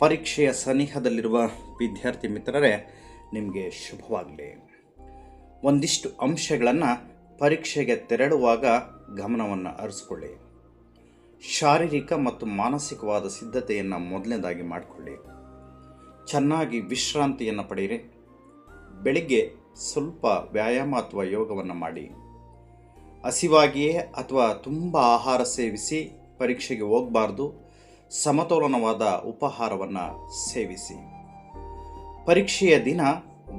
ಪರೀಕ್ಷೆಯ ಸನಿಹದಲ್ಲಿರುವ ವಿದ್ಯಾರ್ಥಿ ಮಿತ್ರರೇ, ನಿಮಗೆ ಶುಭವಾಗಲಿ. ಒಂದಿಷ್ಟು ಅಂಶಗಳನ್ನು ಪರೀಕ್ಷೆಗೆ ತೆರಳುವಾಗ ಗಮನವನ್ನು ಹರಿಸ್ಕೊಳ್ಳಿ. ಶಾರೀರಿಕ ಮತ್ತು ಮಾನಸಿಕವಾದ ಸಿದ್ಧತೆಯನ್ನು ಮೊದಲನೇದಾಗಿ ಮಾಡಿಕೊಳ್ಳಿ. ಚೆನ್ನಾಗಿ ವಿಶ್ರಾಂತಿಯನ್ನು ಪಡೆಯಿರಿ. ಬೆಳಿಗ್ಗೆ ಸ್ವಲ್ಪ ವ್ಯಾಯಾಮ ಅಥವಾ ಯೋಗವನ್ನು ಮಾಡಿ. ಹಸಿವಾಗಿಯೇ ಅಥವಾ ತುಂಬ ಆಹಾರ ಸೇವಿಸಿ ಪರೀಕ್ಷೆಗೆ ಹೋಗಬಾರ್ದು. ಸಮತೋಲನವಾದ ಉಪಹಾರವನ್ನು ಸೇವಿಸಿ. ಪರೀಕ್ಷೆಯ ದಿನ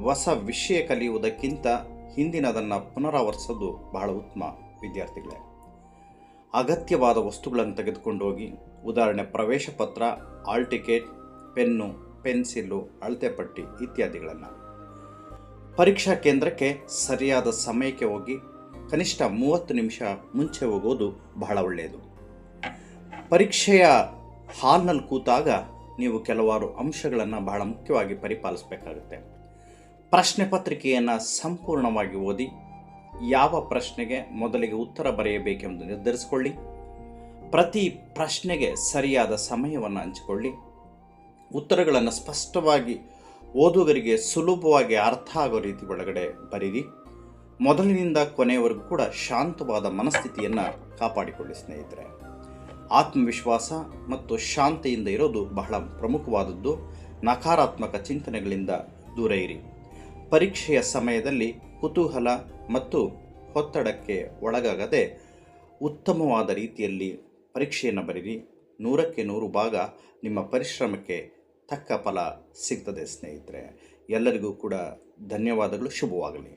ಹೊಸ ವಿಷಯ ಕಲಿಯುವುದಕ್ಕಿಂತ ಹಿಂದಿನದನ್ನು ಪುನರಾವರ್ತಿಸೋದು ಬಹಳ ಉತ್ತಮ. ವಿದ್ಯಾರ್ಥಿಗಳೇ, ಅಗತ್ಯವಾದ ವಸ್ತುಗಳನ್ನು ತೆಗೆದುಕೊಂಡು ಹೋಗಿ. ಉದಾಹರಣೆ, ಪ್ರವೇಶ ಪತ್ರ, ಹಾಲ್ ಟಿಕೆಟ್, ಪೆನ್ನು, ಪೆನ್ಸಿಲ್ಲು, ಅಳತೆ ಪಟ್ಟಿ ಇತ್ಯಾದಿಗಳನ್ನು. ಪರೀಕ್ಷಾ ಕೇಂದ್ರಕ್ಕೆ ಸರಿಯಾದ ಸಮಯಕ್ಕೆ ಹೋಗಿ. ಕನಿಷ್ಠ 30 ನಿಮಿಷ ಮುಂಚೆ ಹೋಗೋದು ಬಹಳ ಒಳ್ಳೆಯದು. ಪರೀಕ್ಷೆಯ ಹಾಲ್ನಲ್ಲಿ ಕೂತಾಗ ನೀವು ಕೆಲವಾರು ಅಂಶಗಳನ್ನು ಬಹಳ ಮುಖ್ಯವಾಗಿ ಪರಿಪಾಲಿಸಬೇಕಾಗುತ್ತೆ. ಪ್ರಶ್ನೆ ಪತ್ರಿಕೆಯನ್ನು ಸಂಪೂರ್ಣವಾಗಿ ಓದಿ. ಯಾವ ಪ್ರಶ್ನೆಗೆ ಮೊದಲಿಗೆ ಉತ್ತರ ಬರೆಯಬೇಕೆಂದು ನಿರ್ಧರಿಸಿಕೊಳ್ಳಿ. ಪ್ರತಿ ಪ್ರಶ್ನೆಗೆ ಸರಿಯಾದ ಸಮಯವನ್ನು ಹಂಚಿಕೊಳ್ಳಿ. ಉತ್ತರಗಳನ್ನು ಸ್ಪಷ್ಟವಾಗಿ ಓದುಗರಿಗೆ ಸುಲಭವಾಗಿ ಅರ್ಥ ಆಗೋ ರೀತಿ ಒಳಗಡೆ ಬರೀರಿ. ಮೊದಲಿನಿಂದ ಕೊನೆಯವರೆಗೂ ಕೂಡ ಶಾಂತವಾದ ಮನಸ್ಥಿತಿಯನ್ನು ಕಾಪಾಡಿಕೊಳ್ಳಿ. ಸ್ನೇಹಿತರೆ, ಆತ್ಮವಿಶ್ವಾಸ ಮತ್ತು ಶಾಂತಿಯಿಂದ ಇರೋದು ಬಹಳ ಪ್ರಮುಖವಾದದ್ದು. ನಕಾರಾತ್ಮಕ ಚಿಂತನೆಗಳಿಂದ ದೂರ ಇರಿ. ಪರೀಕ್ಷೆಯ ಸಮಯದಲ್ಲಿ ಕುತೂಹಲ ಮತ್ತು ಒತ್ತಡಕ್ಕೆ ಒಳಗಾಗದೆ ಉತ್ತಮವಾದ ರೀತಿಯಲ್ಲಿ ಪರೀಕ್ಷೆಯನ್ನು ಬರೀರಿ. 100ಕ್ಕೆ 100 ಭಾಗ ನಿಮ್ಮ ಪರಿಶ್ರಮಕ್ಕೆ ತಕ್ಕ ಫಲ ಸಿಗ್ತದೆ. ಸ್ನೇಹಿತರೆ, ಎಲ್ಲರಿಗೂ ಕೂಡ ಧನ್ಯವಾದಗಳು. ಶುಭವಾಗಲಿ.